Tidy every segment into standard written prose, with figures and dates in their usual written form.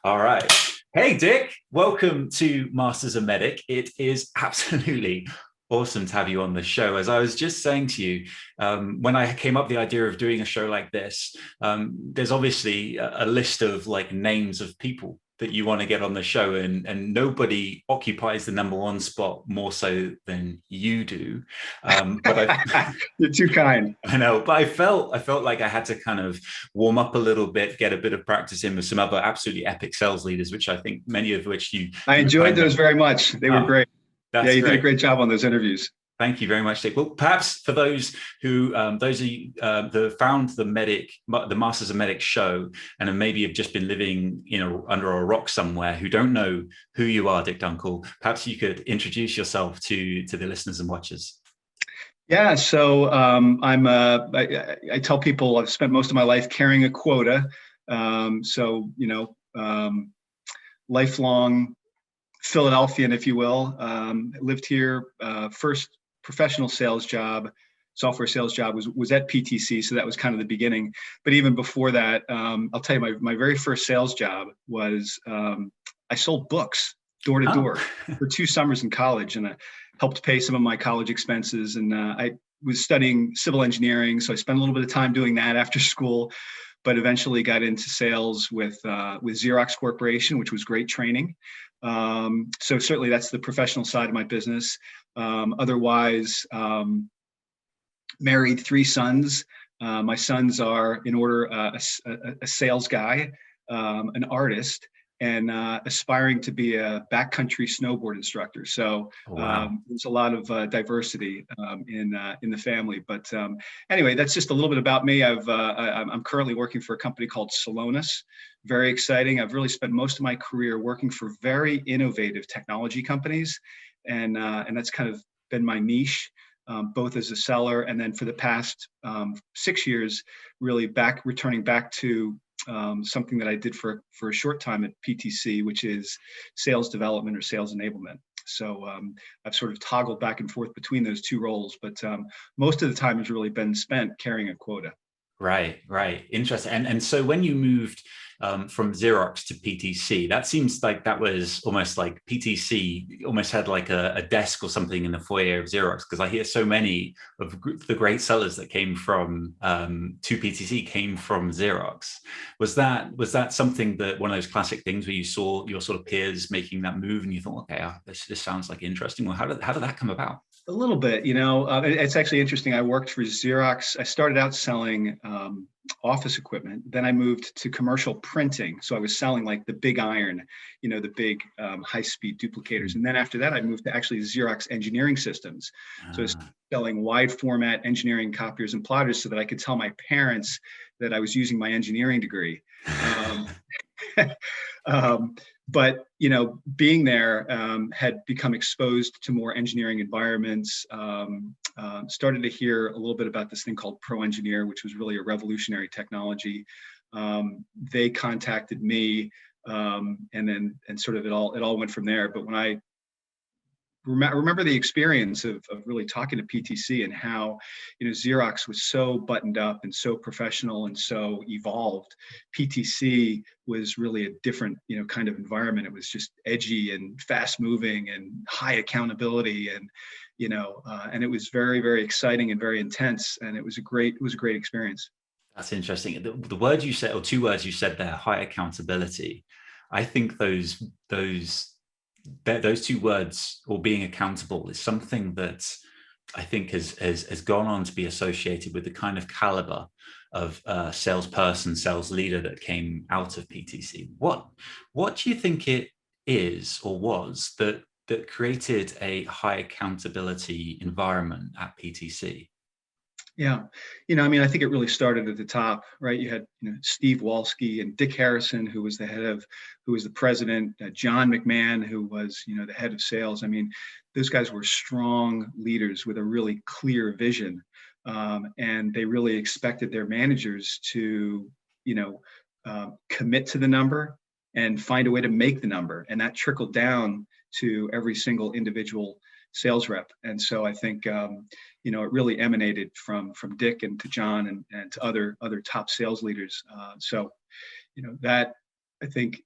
All right. Hey, Dick, welcome to Masters of MEDDICC. It is absolutely awesome to have you on the show. As I was just saying to you, when I came up with the idea of doing a show like this, there's obviously a list of like names of people that you want to get on the show, and nobody occupies the number one spot more so than you do. You're too kind. I know, but I felt like I had to kind of warm up a little bit, get a bit of practice in with some other absolutely epic sales leaders, which I think many of which I you enjoyed kind those of. very much. They were Oh, great. Yeah, that's you did a great. great job on those interviews. Thank you very much, Dick. Well, perhaps for those who, those of you that found the MEDDICC, the Masters of MEDDICC show, and then maybe have just been living, under a rock somewhere, who don't know who you are, Dick Dunkel, perhaps you could introduce yourself to the listeners and watchers. Yeah, so I tell people I've spent most of my life carrying a quota. Lifelong Philadelphian, if you will. Lived here. First professional sales job, software sales job was at PTC, so that was kind of the beginning. But even before that, I'll tell you, my very first sales job was I sold books door to door for 2 summers in college, and I helped pay some of my college expenses. And I was studying civil engineering, so I spent a little bit of time doing that after school. But eventually got into sales with Xerox Corporation, which was great training. So certainly that's the professional side of my business. Otherwise, married 3 sons. My sons are, in order, a sales guy, an artist, and aspiring to be a backcountry snowboard instructor. So Wow. there's a lot of diversity in the family. But anyway, that's just a little bit about me. I'm currently working for a company called Celonis. Very exciting. I've really spent most of my career working for very innovative technology companies, and that's kind of been my niche. Both as a seller, and then for the past 6 years, really returning back to something that I did for a short time at PTC, which is sales development or sales enablement. So I've sort of toggled back and forth between those 2 roles, but most of the time has really been spent carrying a quota. Right, right. Interesting. And so when you moved from Xerox to PTC, that seems like that was almost like PTC almost had like a desk or something in the foyer of Xerox, because I hear so many of the great sellers that came from to PTC came from Xerox. Was that something, that one of those classic things where you saw your sort of peers making that move and you thought, okay, this sounds like interesting? Well, how did that come about? A little bit, it's actually interesting. I worked for Xerox. I started out selling office equipment. Then I moved to commercial printing. So I was selling like the big iron, the big high-speed duplicators. And then after that, I moved to actually Xerox engineering systems. So I was selling wide format engineering copiers and plotters so that I could tell my parents that I was using my engineering degree. But being there, had become exposed to more engineering environments. Started to hear a little bit about this thing called Pro Engineer, which was really a revolutionary technology. They contacted me, and sort of it all went from there. But when I remember the experience of really talking to PTC and how, Xerox was so buttoned up and so professional and so evolved. PTC was really a different, kind of environment. It was just edgy and fast moving and high accountability, and, and it was very, very exciting and very intense. And it was a great experience. That's interesting. The word you said, or 2 words you said there, high accountability. I think those 2 words, or being accountable, is something that I think has gone on to be associated with the kind of caliber of salesperson, sales leader that came out of PTC. What do you think it is or was that created a high accountability environment at PTC? Yeah. I think it really started at the top, right? You had, Steve Walski and Dick Harrison, who was the president, John McMahon, who was, the head of sales. Those guys were strong leaders with a really clear vision. And they really expected their managers to, commit to the number and find a way to make the number. And that trickled down to every single individual sales rep. And so I think, it really emanated from Dick and to John and to other top sales leaders. So that, I think,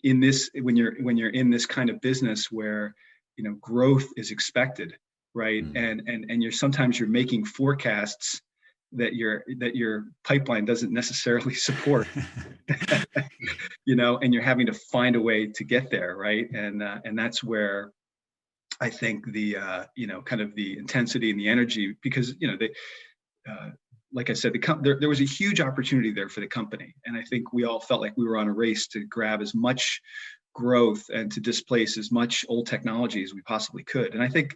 in this, when you're in this kind of business where, you know, growth is expected, right? And sometimes you're making forecasts that your pipeline doesn't necessarily support, you know, and you're having to find a way to get there, right? And that's where I think the you know, kind of the intensity and the energy, because, you know, like I said, there was a huge opportunity there for the company, and I think we all felt like we were on a race to grab as much growth and to displace as much old technology as we possibly could. And I think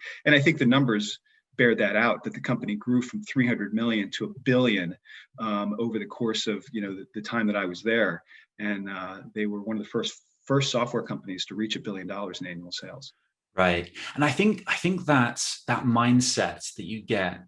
the numbers bear that out, that the company grew from 300 million to $1 billion over the course of, you know, the time that I was there, and they were one of the first software companies to reach $1 billion in annual sales. Right. And I think that mindset that you get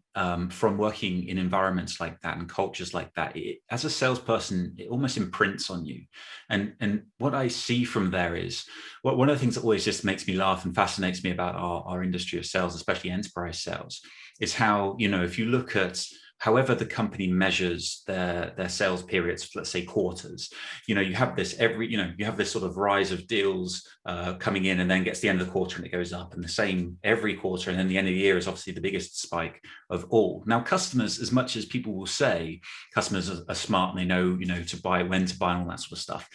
from working in environments like that and cultures like that, as a salesperson, it almost imprints on you. And what I see from there is, one of the things that always just makes me laugh and fascinates me about our industry of sales, especially enterprise sales, is how, you know, if you look at however the company measures their sales periods, let's say quarters, you know, you have this you have this sort of rise of deals coming in, and then gets the end of the quarter and it goes up, and the same every quarter. And then the end of the year is obviously the biggest spike of all. Now, customers, as much as people will say customers are smart and they know, you know, to buy, when to buy, and all that sort of stuff,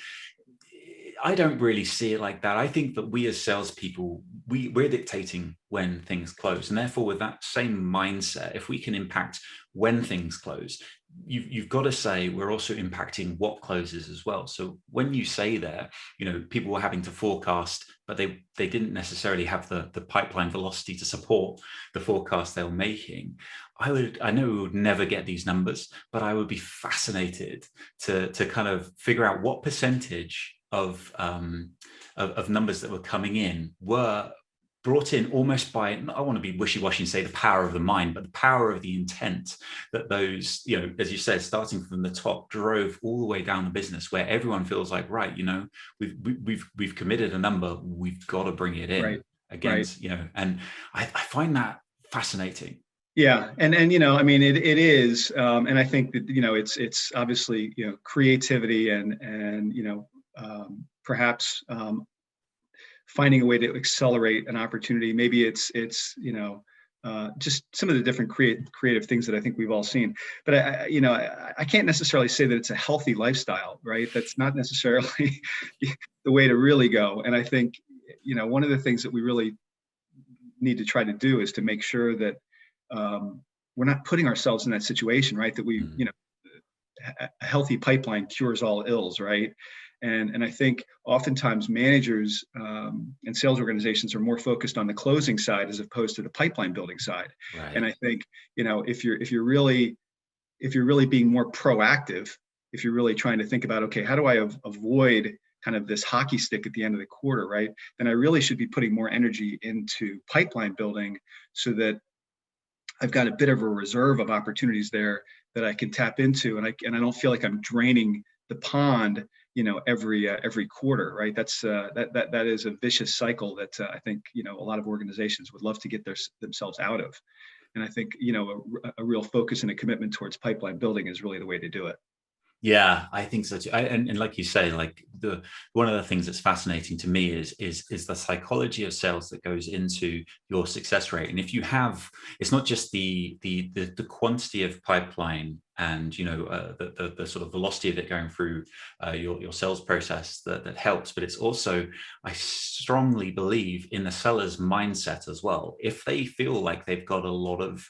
I don't really see it like that. I think that we as salespeople, we're dictating when things close. And therefore, with that same mindset, if we can impact when things close, you've got to say we're also impacting what closes as well. So when you say there, you know, people were having to forecast, but they didn't necessarily have the pipeline velocity to support the forecast they were making. I know we would never get these numbers, but I would be fascinated to kind of figure out what percentage of numbers that were coming in were brought in almost by, I want to be wishy-washy and say the power of the mind, but the power of the intent that those, you know, as you said, starting from the top, drove all the way down the business, where everyone feels like, right, you know, we've committed a number, we've got to bring it in against, you know, and I find that fascinating. Yeah, and you know, I mean, it is, and I think that, you know, it's obviously, you know, creativity and you know, perhaps finding a way to accelerate an opportunity. Maybe it's you know, just some of the different creative things that I think we've all seen. But I can't necessarily say that it's a healthy lifestyle, right? That's not necessarily the way to really go. And I think, you know, one of the things that we really need to try to do is to make sure that we're not putting ourselves in that situation, right? That we, you know, a healthy pipeline cures all ills, right? And I think oftentimes managers and sales organizations are more focused on the closing side as opposed to the pipeline building side. Right. And I think, you know, if you're really being more proactive, if you're really trying to think about, okay, how do I avoid kind of this hockey stick at the end of the quarter, right? Then I really should be putting more energy into pipeline building so that I've got a bit of a reserve of opportunities there that I can tap into, and I don't feel like I'm draining the pond, you know, every quarter, right? That's that is a vicious cycle that I think, you know, a lot of organizations would love to get themselves out of. And I think, you know, a real focus and a commitment towards pipeline building is really the way to do it. Yeah, I think so too. And like you say, like one of the things that's fascinating to me is the psychology of sales that goes into your success rate. And if you have, it's not just the quantity of pipeline and, you know, the sort of velocity of it going through your sales process that helps, but it's also, I strongly believe, in the seller's mindset as well. If they feel like they've got a lot of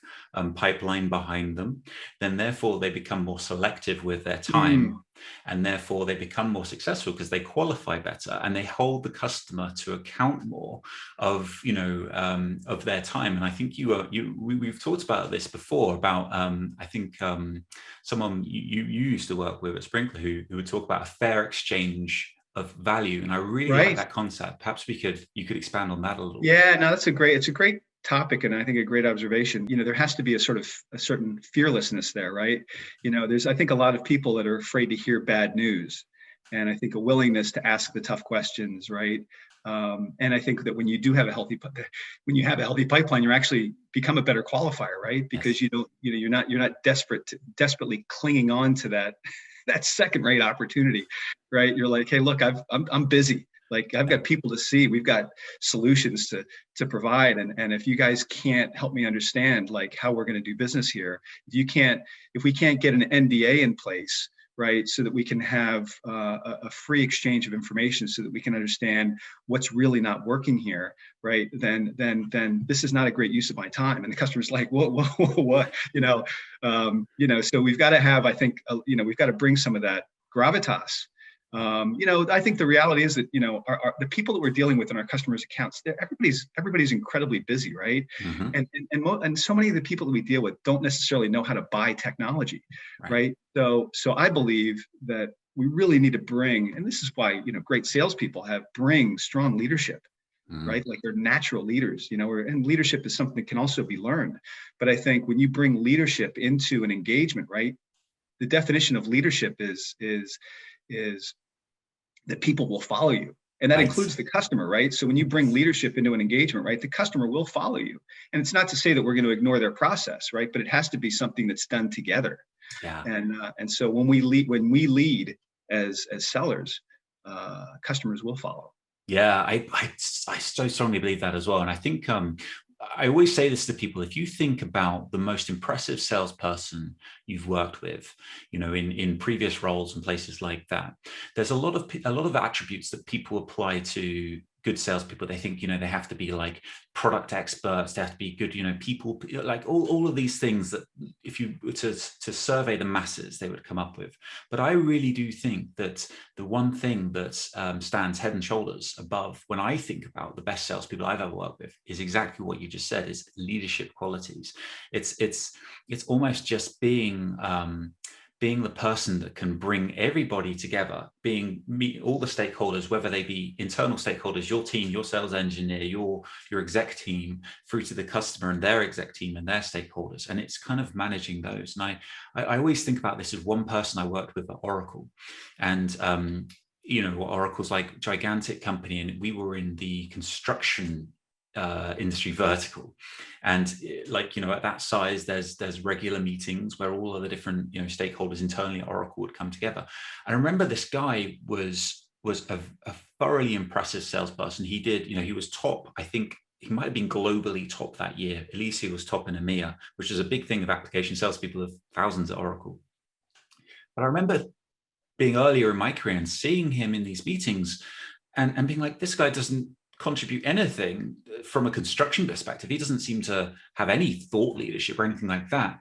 pipeline behind them, then therefore they become more selective with their time, and therefore they become more successful because they qualify better and they hold the customer to account more of, you know, of their time. And I think we've talked about this before about I think someone you used to work with at Sprinkler who would talk about a fair exchange of value, and I really like that concept. Perhaps you could expand on that a little. Yeah, no, it's a great topic, and I think a great observation. You know, there has to be a certain fearlessness there, right? You know, there's, I think, a lot of people that are afraid to hear bad news, and I think a willingness to ask the tough questions, right? And I think that when you do have a healthy pipeline, you actually become a better qualifier, right? Because you're not desperately clinging on to that second-rate opportunity, right? You're like, hey, look, I'm busy. Like, I've got people to see, we've got solutions to provide. And if you guys can't help me understand like how we're going to do business here, if we can't get an NDA in place, right, so that we can have a free exchange of information so that we can understand what's really not working here, right, then this is not a great use of my time. And the customer's like, what, so we've got to have, I think, we've got to bring some of that gravitas. I think the reality is that, the people that we're dealing with in our customers' accounts, everybody's incredibly busy, right? Mm-hmm. And so many of the people that we deal with don't necessarily know how to buy technology, right? So I believe that we really need to bring, and this is why, great salespeople bring strong leadership, right? Like, they're natural leaders, and leadership is something that can also be learned. But I think when you bring leadership into an engagement, right, the definition of leadership is that people will follow you. And that includes the customer, right? So when you bring leadership into an engagement, right, the customer will follow you. And it's not to say that we're going to ignore their process, right? But it has to be something that's done together. Yeah. And so when we lead as sellers, customers will follow. Yeah, I so strongly believe that as well. And I think I always say this to people: if you think about the most impressive salesperson you've worked with, in previous roles and places like that, there's a lot of attributes that people apply to good salespeople. They think, they have to be like product experts, they have to be good, people, like all of these things that if you were to survey the masses, they would come up with. But I really do think that the one thing that stands head and shoulders above when I think about the best salespeople I've ever worked with is exactly what you just said, is leadership qualities. It's almost just being the person that can bring everybody together, meet all the stakeholders, whether they be internal stakeholders, your team, your sales engineer, your exec team, through to the customer and their exec team and their stakeholders. And it's kind of managing those. And I always think about this as one person I worked with at Oracle. And Oracle's like gigantic company, and we were in the construction industry vertical, and at that size, there's regular meetings where all of the different stakeholders internally at Oracle would come together. And I remember this guy was a thoroughly impressive salesperson. He did, he was top. I think he might have been globally top that year. At least he was top in EMEA, which is a big thing of application salespeople of thousands at Oracle. But I remember being earlier in my career and seeing him in these meetings and being like, this guy doesn't contribute anything from a construction perspective. He doesn't seem to have any thought leadership or anything like that.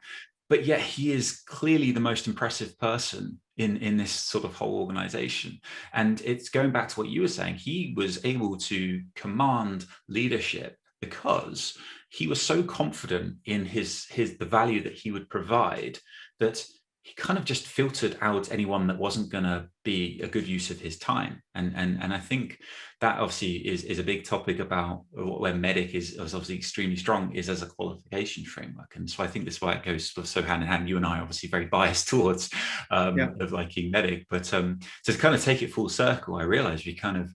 But yet he is clearly the most impressive person in this sort of whole organization. And it's going back to what you were saying. He was able to command leadership because he was so confident in the value that he would provide, that he kind of just filtered out anyone that wasn't going to be a good use of his time. And I think that obviously is a big topic about where MEDDIC is obviously extremely strong, is as a qualification framework. And so I think that's why it goes sort of so hand in hand. You and I are obviously very biased towards of liking MEDDIC, but to kind of take it full circle, I realize we kind of,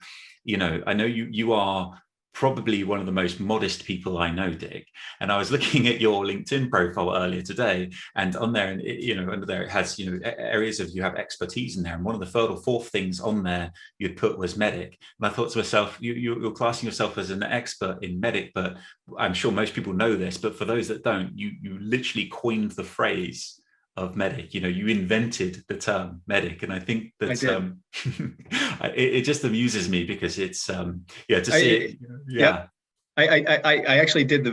I know you are probably one of the most modest people I know, Dick. And I was looking at your LinkedIn profile earlier today, and on there, and under there it has areas of you have expertise in there. And one of the third or fourth things on there you'd put was MEDDIC. And I thought to myself, you're classing yourself as an expert in MEDDIC, but I'm sure most people know this. But for those that don't, you literally coined the phrase of MEDDIC. You invented the term MEDDIC, and I think that it just amuses me because it's to see it. Yeah. I actually did the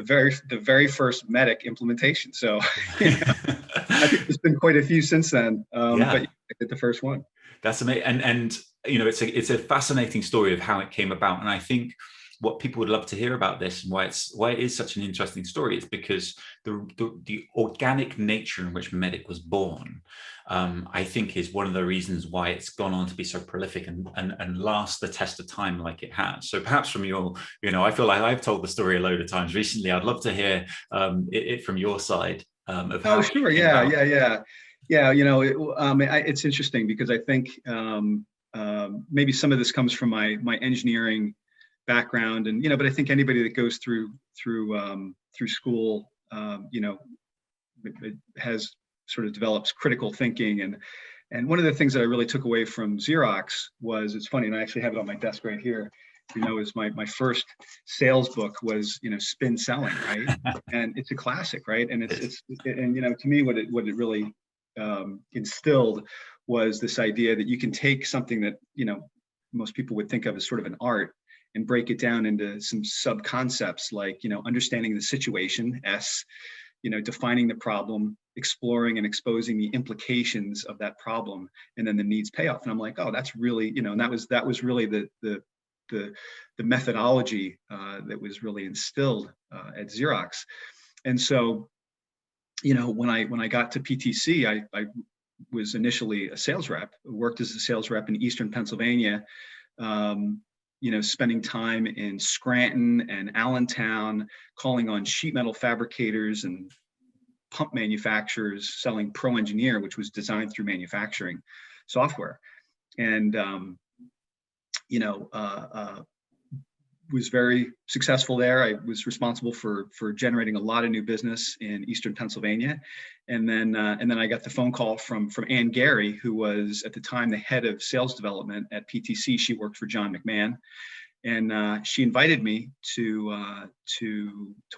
very first MEDDIC implementation. So I think there's been quite a few since then. But I did the first one. That's amazing, and it's a fascinating story of how it came about. And I think what people would love to hear about this and why it is such an interesting story is because the organic nature in which MEDDIC was born, I think, is one of the reasons why it's gone on to be so prolific and last the test of time like it has. So perhaps from your, I feel like I've told the story a load of times recently. I'd love to hear it from your side. Oh, sure. Yeah. It's interesting because I think maybe some of this comes from my engineering background, and but I think anybody that goes through school, it has sort of develops critical thinking And one of the things that I really took away from Xerox was, it's funny, and I actually have it on my desk right here, is my first sales book was, Spin Selling, right? And it's a classic, right? And and to me, what it really instilled was this idea that you can take something that, most people would think of as sort of an art and break it down into some sub concepts like, understanding the situation, S, defining the problem, exploring and exposing the implications of that problem, and then the needs payoff. And I'm like, oh, that's really, and that was really the methodology that was really instilled at Xerox. And so, when I got to PTC, I was initially a sales rep, worked as a sales rep in Eastern Pennsylvania, spending time in Scranton and Allentown, calling on sheet metal fabricators and pump manufacturers, selling Pro Engineer, which was designed through manufacturing software. And, was very successful there. I was responsible for generating a lot of new business in Eastern Pennsylvania. And then I got the phone call from Ann Gary, who was at the time the head of sales development at PTC. She worked for John McMahon. And she invited me to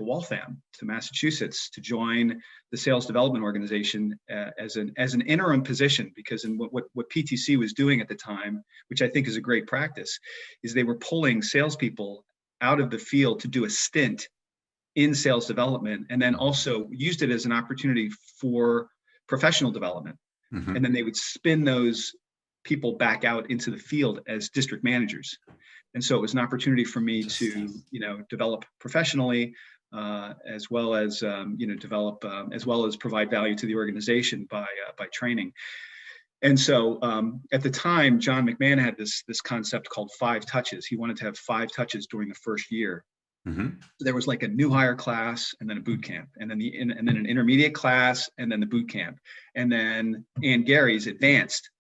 Waltham, to Massachusetts, to join the sales development organization as an interim position, because in what PTC was doing at the time, which I think is a great practice, is they were pulling salespeople out of the field to do a stint in sales development, and then also used it as an opportunity for professional development. Mm-hmm. And then they would spin those people back out into the field as district managers. And so it was an opportunity for me to, develop professionally, as well as, develop, as well as provide value to the organization by training. And so at the time, John McMahon had this concept called 5 touches. He wanted to have 5 touches during the first year. Mm-hmm. There was like a new hire class, and then a boot camp, and then and then an intermediate class, and then the boot camp, and then Ann Gary's advanced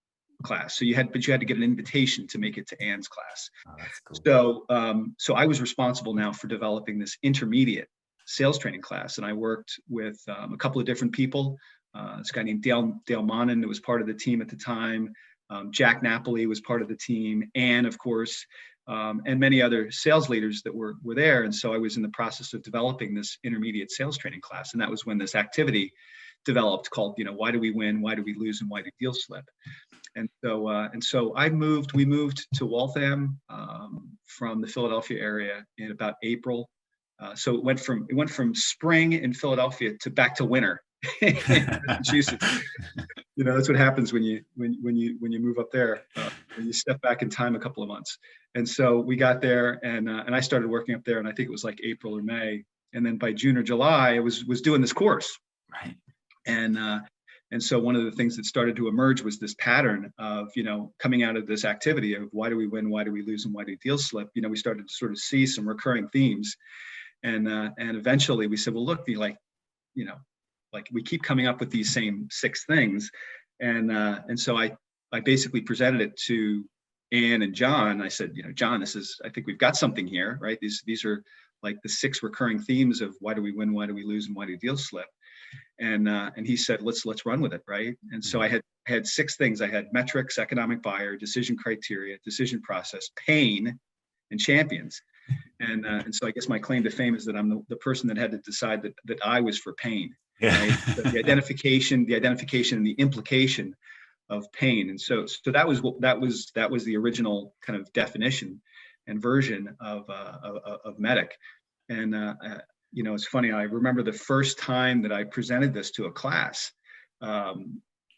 class. So you had to get an invitation to make it to Ann's class. Oh, that's cool. So I was responsible now for developing this intermediate sales training class, and I worked with a couple of different people. This guy named Dale Monin, who was part of the team at the time. Jack Napoli was part of the team, Ann, of course, and many other sales leaders that were there. And so I was in the process of developing this intermediate sales training class, and that was when this activity developed called, why do we win, why do we lose, and why do deals slip? And so we moved to Waltham from the Philadelphia area in about April. So it went from spring in Philadelphia to back to winter in Massachusetts. That's what happens when you move up there. You step back in time a couple of months. And so we got there, and I started working up there, and I think it was like April or May. And then by June or July, I was doing this course. Right. And so one of the things that started to emerge was this pattern of, coming out of this activity of why do we win, why do we lose, and why do deals slip? We started to sort of see some recurring themes. And eventually we said, well, look, like we keep coming up with these same 6 things. And so I basically presented it to Ann and John. I said, John, I think we've got something here, right? These are like the 6 recurring themes of why do we win, why do we lose, and why do deals slip? And he said, let's run with it, right? And so I had 6 things. I had metrics, economic buyer, decision criteria, decision process, pain, and champions. And so I guess my claim to fame is that I'm the person that had to decide that I was for pain. Yeah. Right? So the identification and the implication of pain. And so that was the original kind of definition and version of MEDDIC. And it's funny. I remember the first time that I presented this to a class.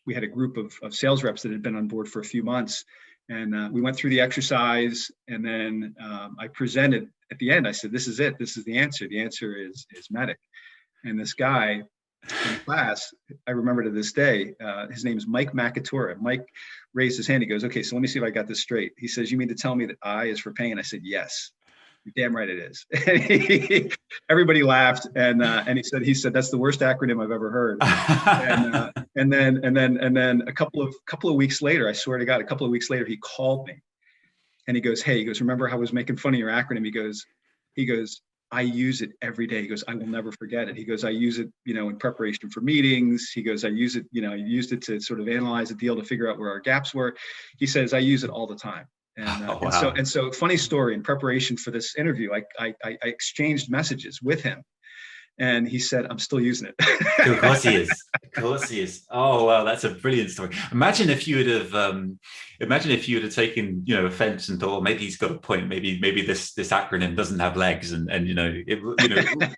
We had a group of sales reps that had been on board for a few months, and we went through the exercise. And then I presented at the end. I said, "This is it. This is the answer. The answer is MEDDIC." And this guy in class, I remember to this day, his name is Mike Macatura. Mike raised his hand. He goes, "Okay, so let me see if I got this straight." He says, "You mean to tell me that I is for pain?" I said, "Yes." "You're damn right it is." Everybody laughed, and he said that's the worst acronym I've ever heard. And then a couple of weeks later, I swear to God, a couple of weeks later, he called me, and he goes, "Hey," he goes, "remember how I was making fun of your acronym?" He goes, I use it every day. He goes, I will never forget it. He goes, I use it, in preparation for meetings. He goes, I use it, I used it to sort of analyze a deal to figure out where our gaps were. He says, I use it all the time. And, Oh, wow. and so funny story, in preparation for this interview, I exchanged messages with him, and he said, I'm still using it. Of course he is. Of course he is. Oh, wow, that's a brilliant story. Imagine if you would have taken, offense and thought, well, maybe he's got a point. Maybe this acronym doesn't have legs, and it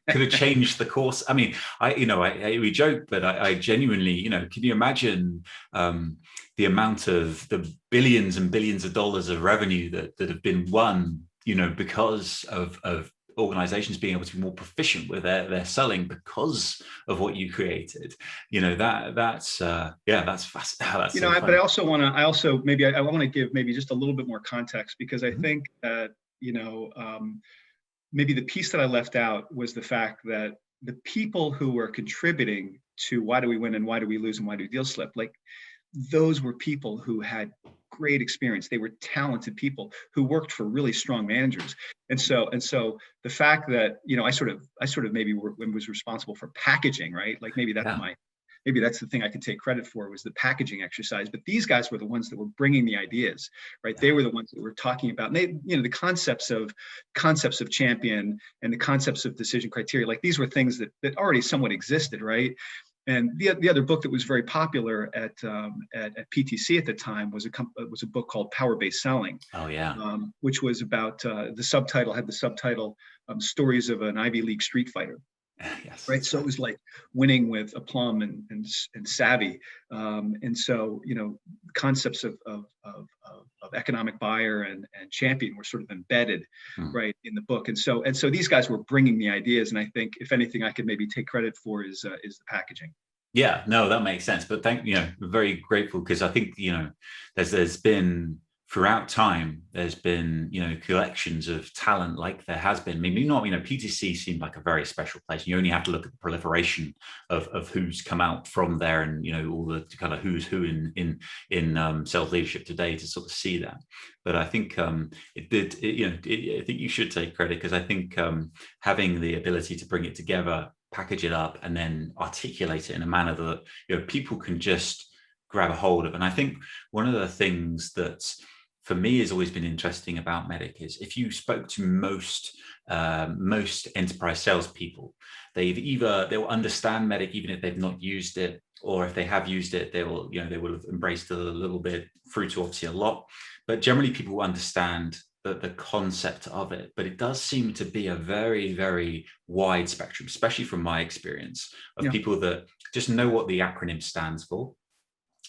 could have changed the course. I mean, we joke, but I genuinely, can you imagine the amount of the billions and billions of dollars of revenue that have been won, because of organizations being able to be more proficient with their selling because of what you created. That's fascinating. So but I also want to give maybe just a little bit more context, because I think that maybe the piece that I left out was the fact that the people who were contributing to why do we win and why do we lose and why do deals slip, like those were people who had great experience. They were talented people who worked for really strong managers. And so the fact that, I sort of maybe was responsible for packaging, right? Like maybe that's the thing I could take credit for, was the packaging exercise. But these guys were the ones that were bringing the ideas, right? They were the ones that were talking about, and they, the concepts of champion and the concepts of decision criteria. Like these were things that already somewhat existed, right? And the other book that was very popular at PTC at the time was a book called Powerbase Selling. Oh yeah. Which was about the subtitle Stories of an Ivy League Street Fighter. Yes. Right. So it was like winning with aplomb and savvy. And so, concepts of economic buyer and champion were sort of embedded right in the book. And so these guys were bringing the ideas. And I think if anything I could maybe take credit for is the packaging. Yeah, no, that makes sense. But very grateful, because I think, there's been throughout time, there's been, collections of talent like there has been. Maybe not, PTC seemed like a very special place. You only have to look at the proliferation of who's come out from there, and, all the kind of who's who in sales leadership today to sort of see that. But I think I think you should take credit, because I think having the ability to bring it together, package it up, and then articulate it in a manner that, people can just grab a hold of. And I think one of the things that for me has always been interesting about MEDDIC is, if you spoke to most enterprise salespeople, they'll understand MEDDIC even if they've not used it, or if they have used it, they will have embraced it a little bit, through to obviously a lot. But generally, people understand the concept of it. But it does seem to be a very, very wide spectrum, especially from my experience, of people that just know what the acronym stands for.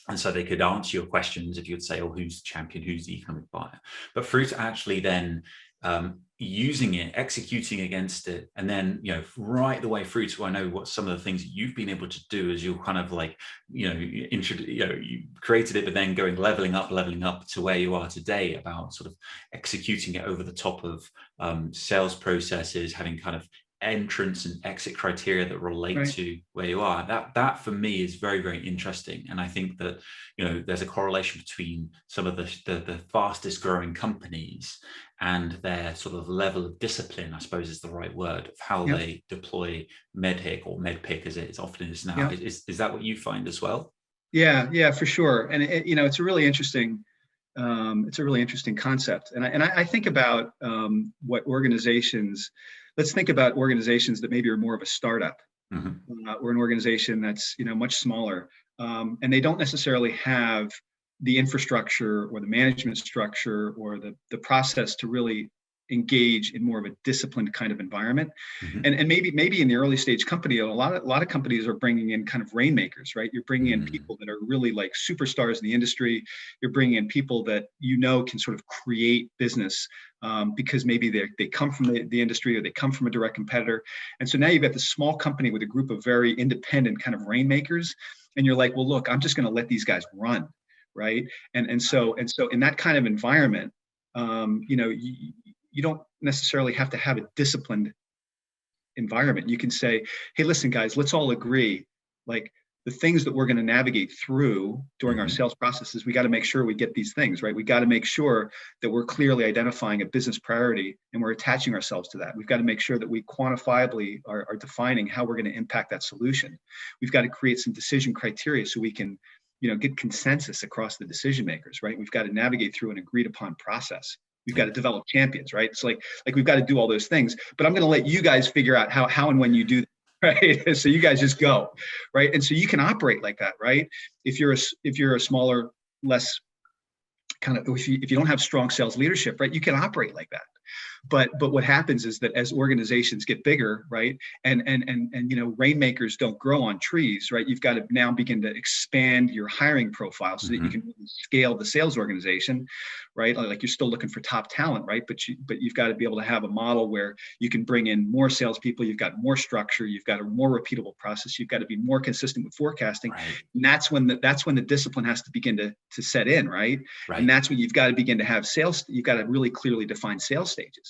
And so they could answer your questions if you would say, oh, who's the champion, who's the economic buyer? But through to actually then using it, executing against it, and then, right the way through to, I know what some of the things that you've been able to do is you're kind of like, you created it, but then leveling up to where you are today, about sort of executing it over the top of sales processes, having kind of entrance and exit criteria that relate to where you are. That for me is very, very interesting. And I think that, there's a correlation between some of the fastest growing companies and their sort of level of discipline, I suppose is the right word, of how they deploy MEDDIC, or MEDDPICC as it often is now. Is that what you find as well? Yeah, for sure. And it's a really interesting concept. And I think about what organizations. Let's think about organizations that maybe are more of a startup, or an organization that's much smaller, and they don't necessarily have the infrastructure or the management structure or the process to really engage in more of a disciplined kind of environment. And maybe in the early stage company, a lot of companies are bringing in kind of rainmakers, right? You're bringing in people that are really like superstars in the industry. You're bringing in people that can sort of create business, because maybe they come from the industry, or they come from a direct competitor. And so now you've got this small company with a group of very independent kind of rainmakers, and you're like, well, look, I'm just going to let these guys run, right? And so in that kind of environment, you don't necessarily have to have a disciplined environment. You can say, hey, listen, guys, let's all agree, like, the things that we're going to navigate through during our sales processes, we got to make sure we get these things right. We got to make sure that we're clearly identifying a business priority and we're attaching ourselves to that. We've got to make sure that we quantifiably are defining how we're going to impact that solution. We've got to create some decision criteria so we can, get consensus across the decision makers, right? We've got to navigate through an agreed upon process. We've got to develop champions, right? It's like we've got to do all those things, but I'm going to let you guys figure out how and when you do that. Right. So you guys just go, right. And so you can operate like that, right. If you're a smaller, less kind of, if you don't have strong sales leadership, right, you can operate like that. But what happens is that as organizations get bigger, right, and rainmakers don't grow on trees, right? You've got to now begin to expand your hiring profile so that you can scale the sales organization, right? Like you're still looking for top talent, right? But you've got to be able to have a model where you can bring in more salespeople. You've got more structure. You've got a more repeatable process. You've got to be more consistent with forecasting. Right. And that's when the discipline has to begin to set in, right? And that's when you've got to begin to have sales. You've got to really clearly define sales stages.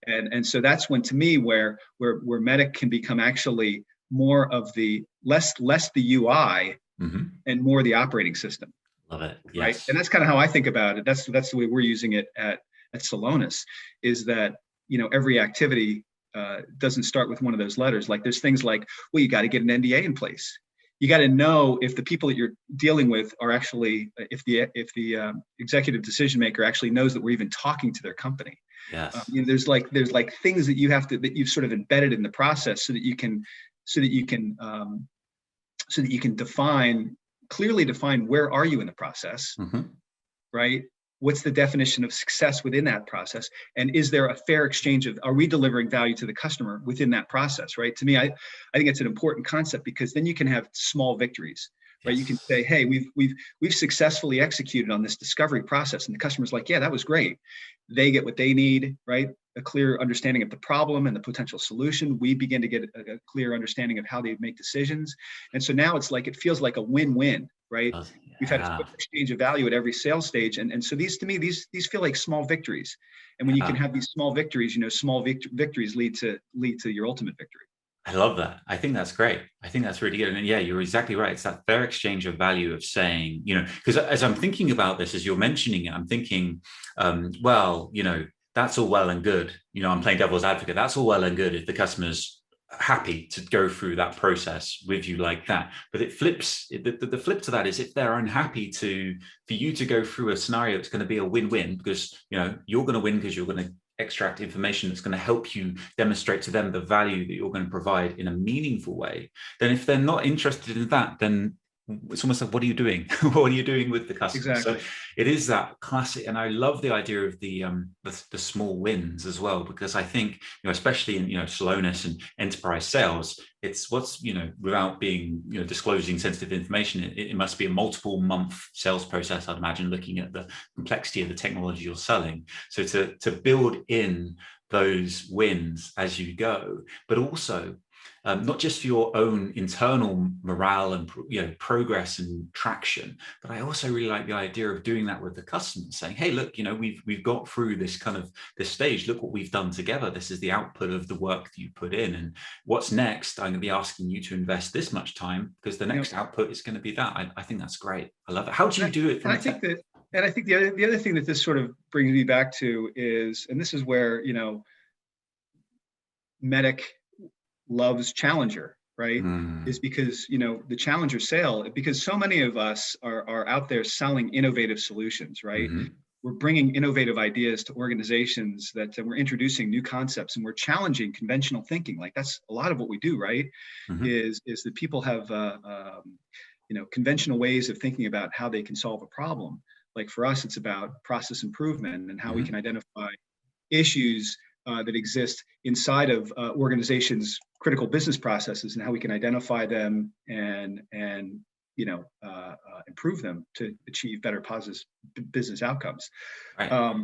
And so that's when, to me, where MEDDIC can become actually more of the less the UI and more the operating system. Love it. Yes. Right. And that's kind of how I think about it. That's the way we're using it at Celonis, is that, every activity doesn't start with one of those letters. Like there's things like, well, you got to get an NDA in place. You got to know if the people that you're dealing with are actually, if the executive decision maker actually knows that we're even talking to their company. Yes. There's like things that that you've sort of embedded in the process so that you can clearly define where are you in the process, right? What's the definition of success within that process? And is there a fair exchange are we delivering value to the customer within that process, right? To me, I think it's an important concept, because then you can have small victories, right? Yes. You can say, hey, we've successfully executed on this discovery process. And the customer's like, yeah, that was great. They get what they need, right? A clear understanding of the problem and the potential solution. We begin to get a clear understanding of how they make decisions. And so now it feels like a win-win, right? Yeah. We've had a quick exchange of value at every sales stage. And so these, to me, these feel like small victories. And when you can have these small victories, small victories lead to your ultimate victory. I love that. I think that's great. I think that's really good. And yeah, you're exactly right. It's that fair exchange of value of saying, because as I'm thinking about this, as you're mentioning it, I'm thinking, that's all well and good. I'm playing devil's advocate. That's all well and good if the customer's happy to go through that process with you like that. But it flips. The flip to that is if they're unhappy for you to go through a scenario that's going to be a win-win, because you're going to win because you're going to extract information that's going to help you demonstrate to them the value that you're going to provide in a meaningful way. Then if they're not interested in that, then it's almost like, what are you doing? What are you doing with the customer? Exactly. So it is that classic, and I love the idea of the small wins as well, because I think, especially in Celonis and enterprise sales, it's what's without being disclosing sensitive information, it must be a multiple month sales process, I'd imagine, looking at the complexity of the technology you're selling. So to build in those wins as you go, but also not just for your own internal morale and progress and traction, but I also really like the idea of doing that with the customer, saying, hey, look, we've got through this stage. Look what we've done together. This is the output of the work that you put in, and what's next? I'm going to be asking you to invest this much time, because the next output is going to be that. I think that's great. I love it. How do you do it? And I think the other thing that this sort of brings me back to is, and this is where MEDDIC loves Challenger, right? Is because the Challenger sale, because so many of us are out there selling innovative solutions, right? We're bringing innovative ideas to organizations, that we're introducing new concepts, and we're challenging conventional thinking. Like that's a lot of what we do, right? Is that people have conventional ways of thinking about how they can solve a problem. Like for us, it's about process improvement and how we can identify issues that exist inside of organizations' critical business processes, and how we can identify them and improve them to achieve better positive business outcomes. Right.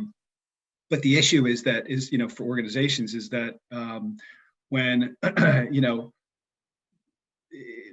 But the issue is for organizations is that when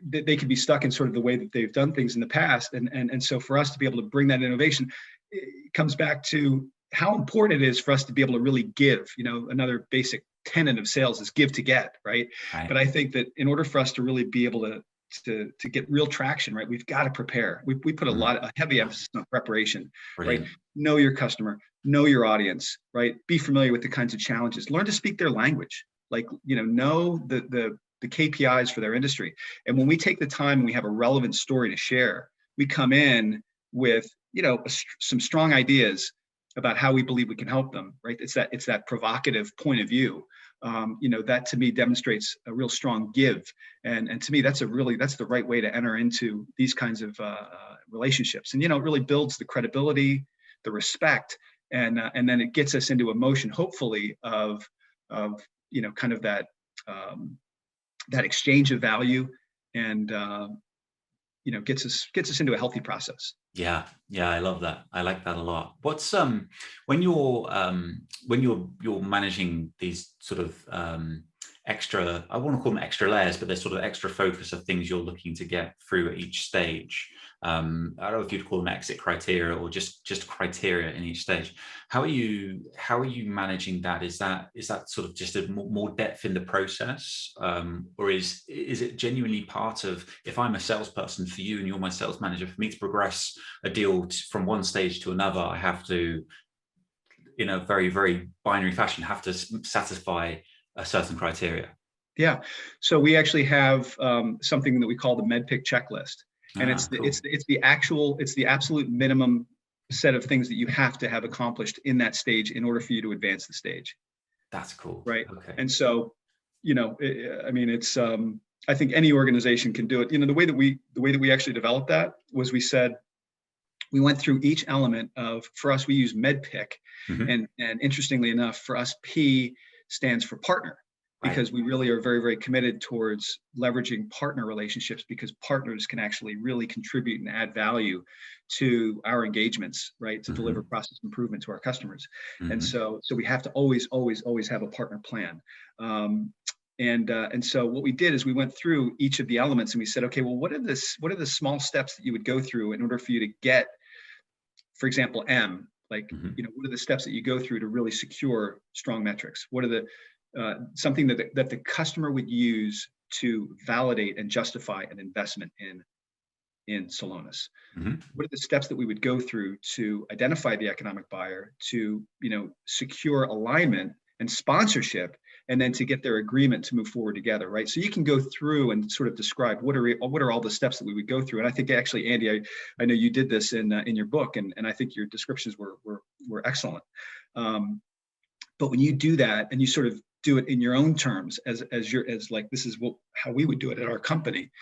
they can be stuck in sort of the way that they've done things in the past, and so for us to be able to bring that innovation, it comes back to how important it is for us to be able to really give. Another basic tenet of sales is give to get, right? But I think that in order for us to really be able to get real traction, right, we've got to prepare. We put a heavy emphasis on preparation. Brilliant. Right? Know your customer, know your audience, right? Be familiar with the kinds of challenges. Learn to speak their language. Like, know the KPIs for their industry. And when we take the time and we have a relevant story to share, we come in with, some strong ideas about how we believe we can help them, right? It's that provocative point of view. That to me demonstrates a real strong give. And to me, that's the right way to enter into these kinds of relationships. And, it really builds the credibility, the respect, and then it gets us into a motion, hopefully, of kind of that exchange of value, and gets us into a healthy process. Yeah, I love that. I like that a lot. What's when you're managing these sort of extra, I want to call them extra layers, but they're sort of extra focus of things you're looking to get through at each stage. I don't know if you'd call them exit criteria or just criteria in each stage. How are you managing that? Is that sort of just a more depth in the process, or is it genuinely part of, if I'm a salesperson for you and you're my sales manager, for me to progress a deal from one stage to another, I have to, in a very, very binary fashion, have to satisfy a certain criteria? Yeah. So we actually have something that we call the MEDDPICC checklist. And it's the absolute minimum set of things that you have to have accomplished in that stage in order for you to advance the stage. That's cool. Right. Okay. And so, it's I think any organization can do it. The way that we actually developed that was, we said, we went through each element of, for us, we use MEDDPICC. And interestingly enough, for us, P stands for partner. Because we really are very, very committed towards leveraging partner relationships, because partners can actually really contribute and add value to our engagements, right? To deliver process improvement to our customers. And so we have to always have a partner plan. And so what we did is we went through each of the elements and we said, okay, well, what are the small steps that you would go through in order for you to get, for example, M, like, what are the steps that you go through to really secure strong metrics? What are the something that the customer would use to validate and justify an investment in Celonis? What are the steps that we would go through to identify the economic buyer, to secure alignment and sponsorship, and then to get their agreement to move forward together, right? So you can go through and sort of describe what are all the steps that we would go through. And I think actually, Andy, I know you did this in your book, and I think your descriptions were excellent. But when you do that and you sort of do it in your own terms, as like, this is how we would do it at our company,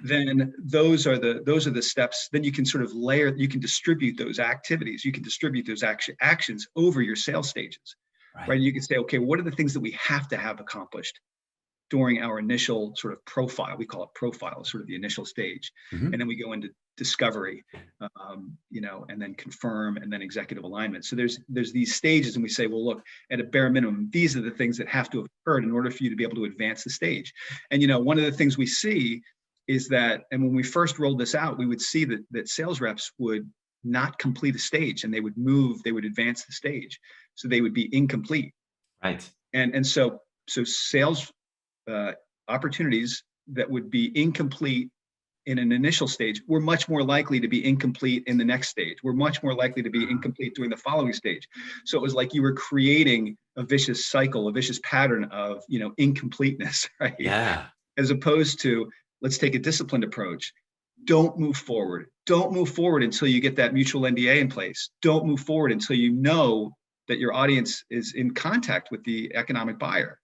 then those are the steps. Then you can sort of you can distribute those activities, you can distribute those actions over your sales stages, right? You can say, okay, what are the things that we have to have accomplished during our initial sort of profile? We call it profile, sort of the initial stage. And then we go into discovery, and then confirm, and then executive alignment. So there's these stages, and we say, well, look, at a bare minimum, these are the things that have to have occurred in order for you to be able to advance the stage. And, one of the things we see is that, and when we first rolled this out, we would see that sales reps would not complete a stage, and they would advance the stage. So they would be incomplete. Right. And so sales opportunities that would be incomplete in an initial stage, we're much more likely to be incomplete in the next stage. We're much more likely to be incomplete during the following stage. So it was like you were creating a vicious cycle, a vicious pattern of, incompleteness, right? Yeah. As opposed to, let's take a disciplined approach. Don't move forward. Don't move forward until you get that mutual NDA in place. Don't move forward until you know that your audience is in contact with the economic buyer.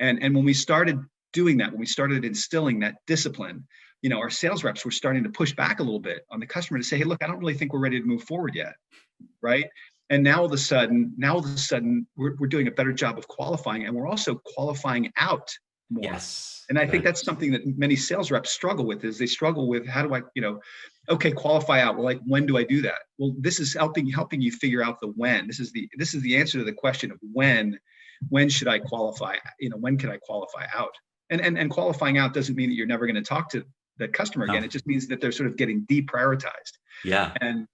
And when we started doing that, when we started instilling that discipline, our sales reps were starting to push back a little bit on the customer to say, hey, look, I don't really think we're ready to move forward yet, right? And now all of a sudden, we're doing a better job of qualifying, and we're also qualifying out more. Yes. And I think that's something that many sales reps struggle with, is they struggle with, how do I, okay, qualify out. Well, like, when do I do that? Well, this is helping you figure out the when. This is the answer to the question of when should I qualify? When can I qualify out? And qualifying out doesn't mean that you're never going to talk to that customer again. It just means that they're sort of getting deprioritized. Yeah. And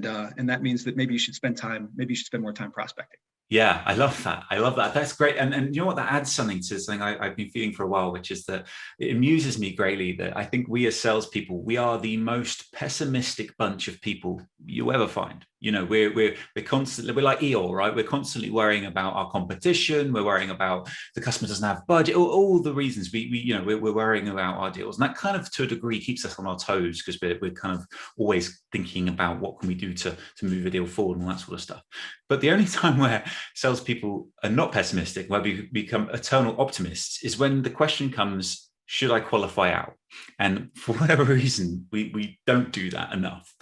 that means that maybe you should spend more time prospecting. Yeah, I love that. I love that. That's great. And you know what? That adds something to something I've been feeling for a while, which is that it amuses me greatly that I think we as salespeople, we are the most pessimistic bunch of people you ever find. You know, we're constantly, we're like Eeyore, right? We're constantly worrying about our competition. We're worrying about the customer doesn't have budget, all the reasons we you know, we're worrying about our deals. And that kind of, to a degree, keeps us on our toes because we're kind of always thinking about what can we do to move a deal forward and all that sort of stuff. But the only time where salespeople are not pessimistic, where we become eternal optimists, is when the question comes, should I qualify out? And for whatever reason, we don't do that enough.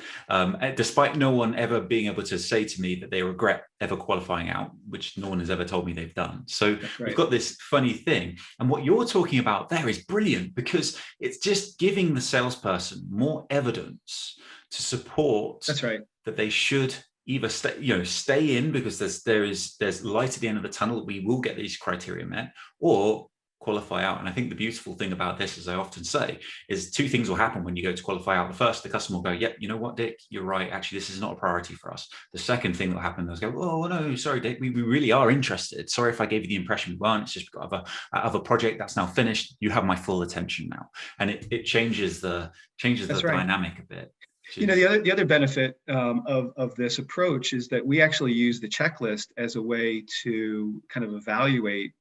Despite no one ever being able to say to me that they regret ever qualifying out, which no one has ever told me they've done. So we've got this funny thing. And what you're talking about there is brilliant, because it's just giving the salesperson more evidence to support that they should either stay in because there's light at the end of the tunnel, we will get these criteria met, or qualify out. And I think the beautiful thing about this, as I often say, is two things will happen when you go to qualify out. The first, the customer will go, yep, you know what, Dick, you're right. Actually, this is not a priority for us. The second thing that will happen, they'll go, oh, no, sorry, Dick, we really are interested. Sorry if I gave you the impression we weren't. It's just we've got a project that's now finished. You have my full attention now. And it changes the dynamic a bit. You know, the other benefit of this approach is that we actually use the checklist as a way to kind of evaluate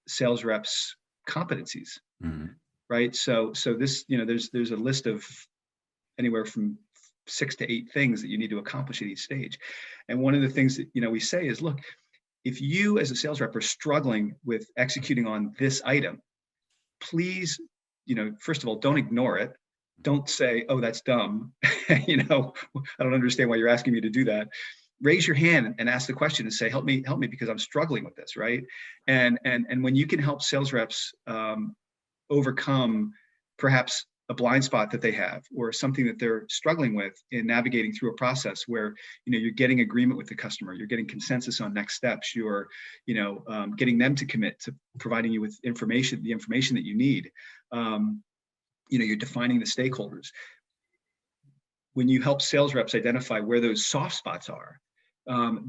sales reps' competencies, right? So this, you know, there's a list of anywhere from 6 to 8 things that you need to accomplish at each stage. And one of the things that, you know, we say is, look, if you as a sales rep are struggling with executing on this item, please, you know, first of all, don't ignore it. Don't say, oh, that's dumb. You know, I don't understand why you're asking me to do that. Raise your hand and ask the question and say, help me because I'm struggling with this, right? And when you can help sales reps overcome perhaps a blind spot that they have or something that they're struggling with in navigating through a process where, you know, you're getting agreement with the customer, you're getting consensus on next steps, you're, you know, getting them to commit to providing you with the information that you need. You know, you're defining the stakeholders. When you help sales reps identify where those soft spots are,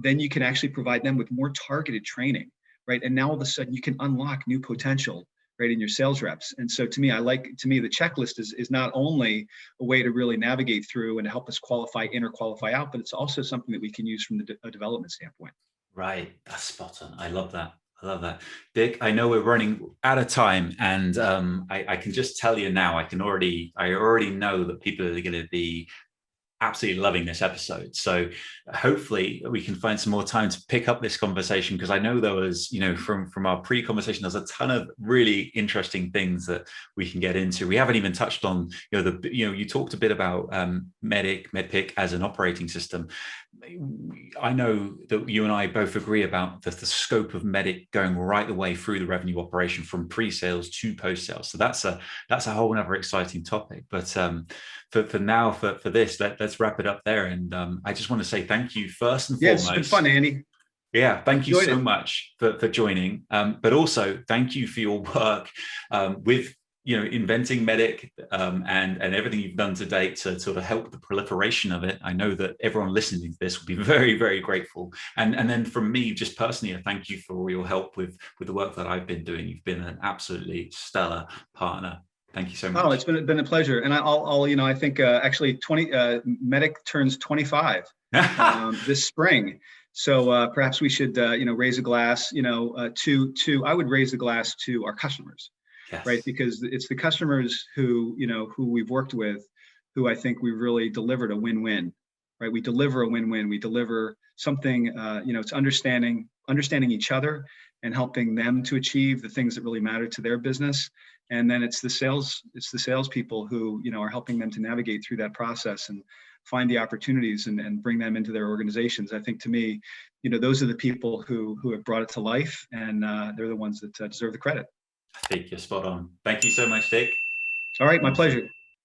then you can actually provide them with more targeted training, right? And now all of a sudden you can unlock new potential, right, in your sales reps. And so to me, the checklist is not only a way to really navigate through and to help us qualify in or qualify out, but it's also something that we can use from a development standpoint. Right, that's spot on. I love that. I love that. Dick, I know we're running out of time, and I can just tell you now, I already know that people are going to be absolutely loving this episode. So hopefully we can find some more time to pick up this conversation, because I know there was, you know, from our pre-conversation, there's a ton of really interesting things that we can get into. We haven't even touched on, you know, you talked a bit about MEDDIC, MEDDPICC as an operating system. I know that you and I both agree about the scope of MEDDIC going right the way through the revenue operation from pre-sales to post-sales. So that's a whole other exciting topic. But for now, for this, let's wrap it up there. And I just want to say thank you first and foremost. It's been fun, Andy. Yeah, thank you so much for joining. But also thank you for your work with, you know, inventing MEDDIC and everything you've done to date to sort of help the proliferation of it. I know that everyone listening to this will be very, very grateful. And then from me, just personally, I thank you for all your help with the work that I've been doing. You've been an absolutely stellar partner. Thank you so much. Oh, it's been a pleasure. And I'll you know, I think actually MEDDIC turns 25 this spring. So perhaps we should, you know, raise a glass, you know, I would raise a glass to our customers. Yes. Right, because it's the customers who we've worked with, who I think we've really delivered a win-win, right? We deliver a win-win. We deliver something, you know, it's understanding each other and helping them to achieve the things that really matter to their business. And then it's the salespeople who, you know, are helping them to navigate through that process and find the opportunities and bring them into their organizations. I think, to me, you know, those are the people who have brought it to life, and they're the ones that deserve the credit. I think you're spot on. Thank you so much, Dick. All right, my pleasure.